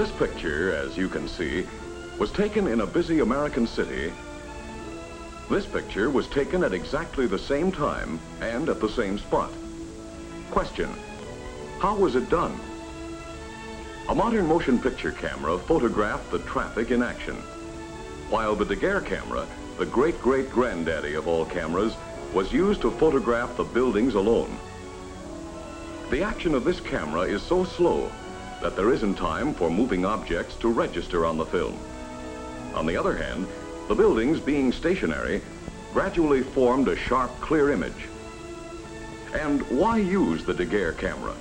This picture, as you can see, was taken in a busy American city. This picture was taken at exactly the same time and at the same spot. Question: how was it done? A modern motion picture camera photographed the traffic in action, while the Daguerre camera, the great-great-granddaddy of all cameras, was used to photograph the buildings alone. The action of this camera is so slow that there isn't time for moving objects to register on the film. On the other hand, the buildings, being stationary, gradually formed a sharp, clear image. And why use the Daguerre camera?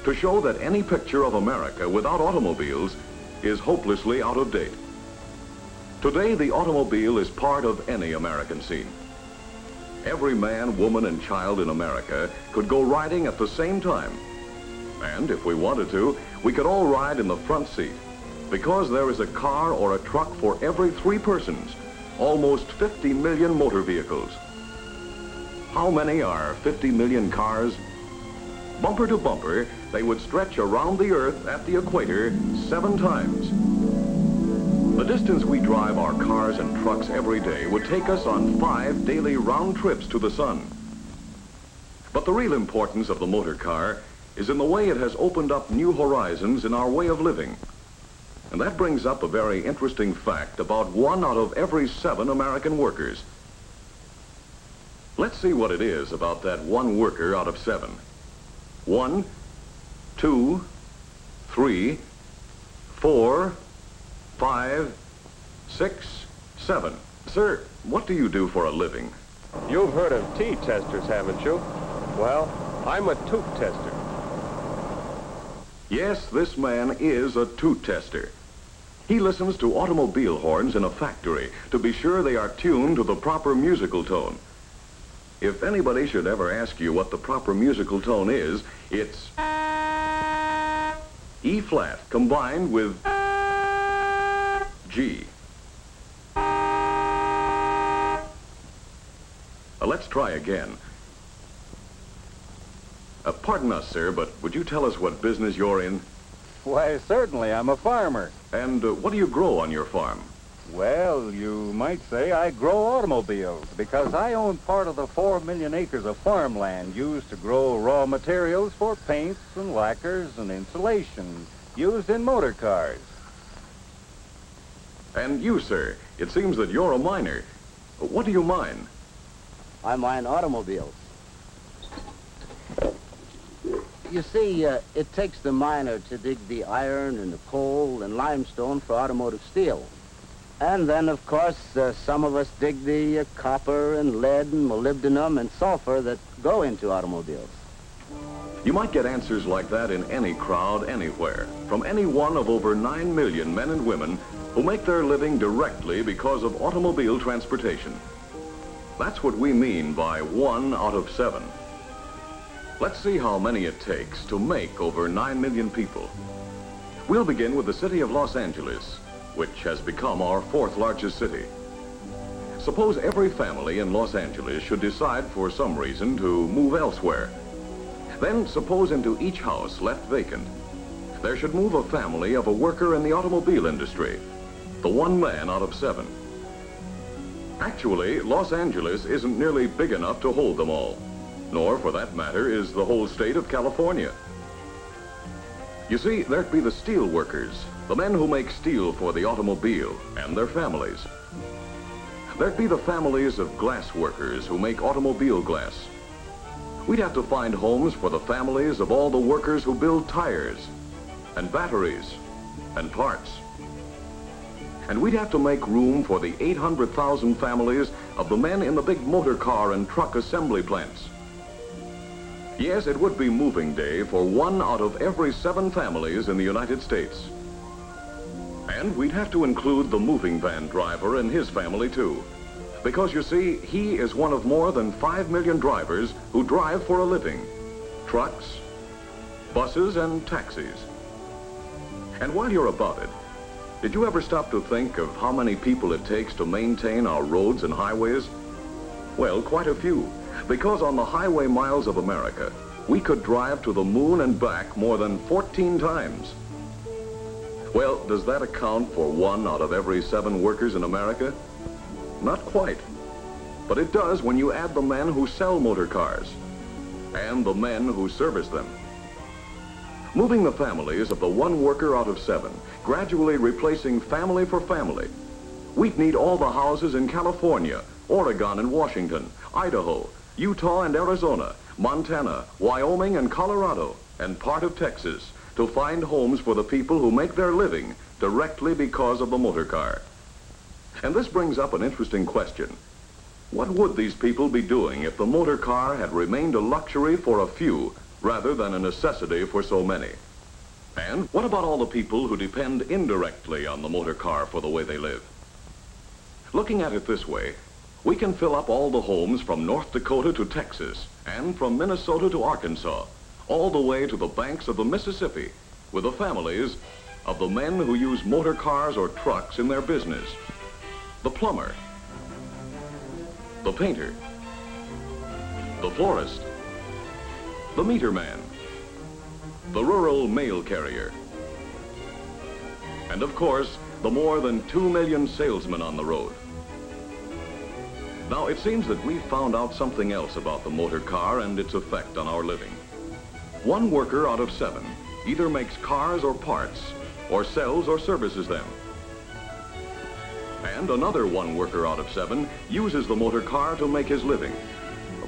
To show that any picture of America without automobiles is hopelessly out of date. Today, the automobile is part of any American scene. Every man, woman, and child in America could go riding at the same time. And if we wanted to, we could all ride in the front seat, because there is a car or a truck for every 3 persons, almost 50 million motor vehicles. How many are 50 million cars? Bumper to bumper, they would stretch around the Earth at the equator 7 times. The distance we drive our cars and trucks every day would take us on 5 daily round trips to the sun. But the real importance of the motor car is in the way it has opened up new horizons in our way of living. And that brings up a very interesting fact about 1 out of every 7 American workers. Let's see what it is about that 1 worker out of 7. 1, 2, 3, 4, 5, 6, 7. Sir, what do you do for a living? You've heard of T-testers, haven't you? Well, I'm a toot tester. Yes, this man is a toot tester. He listens to automobile horns in a factory to be sure they are tuned to the proper musical tone. If anybody should ever ask you what the proper musical tone is, it's E flat combined with G. Let's try again. Pardon us, sir, but would you tell us what business you're in? Why, certainly. I'm a farmer. And what do you grow on your farm? Well, you might say I grow automobiles because I own part of the 4 million acres of farmland used to grow raw materials for paints and lacquers and insulation used in motor cars. And you, sir, it seems that you're a miner. What do you mine? I mine automobiles. You see, it takes the miner to dig the iron and the coal and limestone for automotive steel. And then, of course, some of us dig the copper and lead and molybdenum and sulfur that go into automobiles. You might get answers like that in any crowd, anywhere, from any one of over 9 million men and women who make their living directly because of automobile transportation. That's what we mean by 1 out of 7. Let's see how many it takes to make over 9 million people. We'll begin with the city of Los Angeles, which has become our 4th largest city. Suppose every family in Los Angeles should decide for some reason to move elsewhere. Then suppose into each house left vacant, there should move a family of a worker in the automobile industry, the 1 man out of 7. Actually, Los Angeles isn't nearly big enough to hold them all, nor, for that matter, is the whole state of California. You see, there'd be the steel workers, the men who make steel for the automobile, and their families. There'd be the families of glass workers who make automobile glass. We'd have to find homes for the families of all the workers who build tires, and batteries, and parts. And we'd have to make room for the 800,000 families of the men in the big motor car and truck assembly plants. Yes, it would be moving day for 1 out of every 7 families in the United States. And we'd have to include the moving van driver and his family too. Because you see, he is one of more than 5 million drivers who drive for a living. Trucks, buses, and taxis. And while you're about it, did you ever stop to think of how many people it takes to maintain our roads and highways? Well, quite a few. Because on the highway miles of America, we could drive to the moon and back more than 14 times. Well, does that account for 1 out of every 7 workers in America? Not quite. But it does when you add the men who sell motor cars and the men who service them. Moving the families of the 1 worker out of 7, gradually replacing family for family. We'd need all the houses in California, Oregon and Washington, Idaho, Utah and Arizona, Montana, Wyoming and Colorado, and part of Texas to find homes for the people who make their living directly because of the motor car. And this brings up an interesting question. What would these people be doing if the motor car had remained a luxury for a few rather than a necessity for so many? And what about all the people who depend indirectly on the motor car for the way they live? Looking at it this way, we can fill up all the homes from North Dakota to Texas and from Minnesota to Arkansas, all the way to the banks of the Mississippi with the families of the men who use motor cars or trucks in their business. The plumber, the painter, the florist, the meter man, the rural mail carrier, and of course, the more than 2 million salesmen on the road. Now, it seems that we've found out something else about the motor car and its effect on our living. 1 worker out of 7 either makes cars or parts, or sells or services them. And another 1 worker out of 7 uses the motor car to make his living.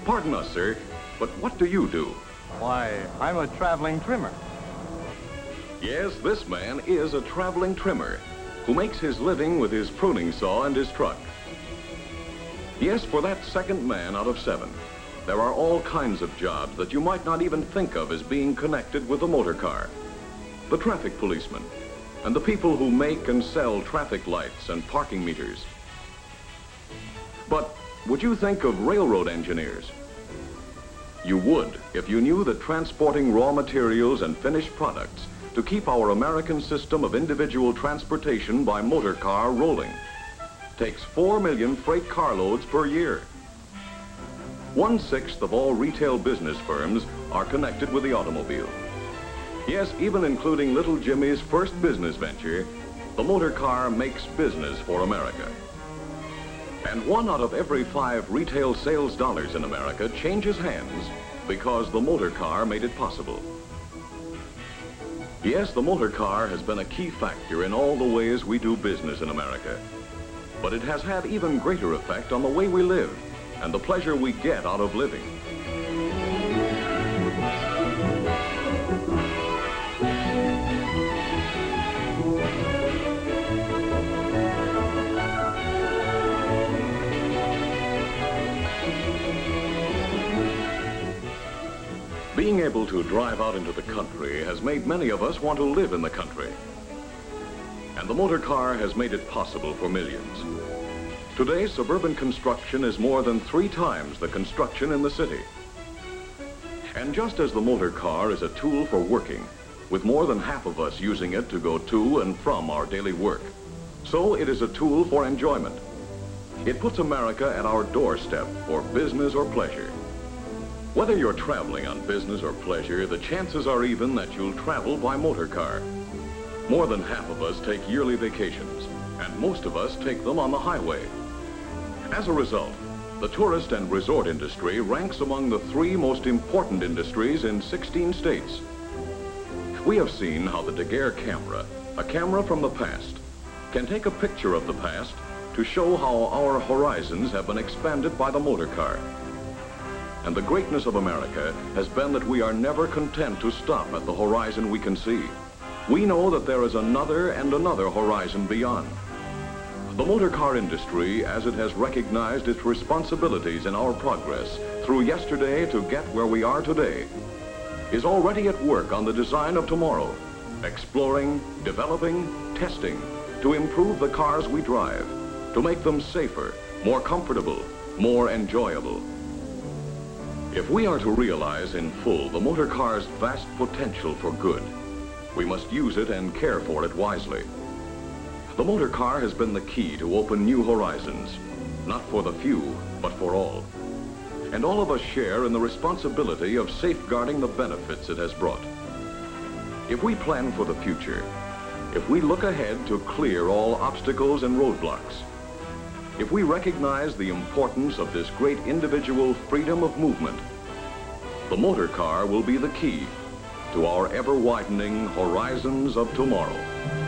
Pardon us, sir, but what do you do? Why, I'm a traveling trimmer. Yes, this man is a traveling trimmer who makes his living with his pruning saw and his truck. Yes, for that second man out of 7, there are all kinds of jobs that you might not even think of as being connected with the motor car. The traffic policeman and the people who make and sell traffic lights and parking meters. But would you think of railroad engineers? You would if you knew that transporting raw materials and finished products to keep our American system of individual transportation by motor car rolling takes 4 million freight carloads per year. 1/6 of all retail business firms are connected with the automobile. Yes, even including little Jimmy's first business venture, the motor car makes business for America. And 1 out of every 5 retail sales dollars in America changes hands because the motor car made it possible. Yes, the motor car has been a key factor in all the ways we do business in America. But it has had even greater effect on the way we live and the pleasure we get out of living. Being able to drive out into the country has made many of us want to live in the country. And the motor car has made it possible for millions. Today, suburban construction is more than 3 times the construction in the city. And just as the motor car is a tool for working, with more than half of us using it to go to and from our daily work, so it is a tool for enjoyment. It puts America at our doorstep for business or pleasure. Whether you're traveling on business or pleasure, the chances are even that you'll travel by motor car. More than half of us take yearly vacations, and most of us take them on the highway. As a result, the tourist and resort industry ranks among the 3 most important industries in 16 states. We have seen how the Daguerre camera, a camera from the past, can take a picture of the past to show how our horizons have been expanded by the motor car. And the greatness of America has been that we are never content to stop at the horizon we can see. We know that there is another and another horizon beyond. The motor car industry, as it has recognized its responsibilities in our progress through yesterday to get where we are today, is already at work on the design of tomorrow, exploring, developing, testing, to improve the cars we drive, to make them safer, more comfortable, more enjoyable. If we are to realize in full the motor car's vast potential for good, we must use it and care for it wisely. The motor car has been the key to open new horizons, not for the few, but for all. And all of us share in the responsibility of safeguarding the benefits it has brought. If we plan for the future, if we look ahead to clear all obstacles and roadblocks, if we recognize the importance of this great individual freedom of movement, the motor car will be the key to our ever-widening horizons of tomorrow.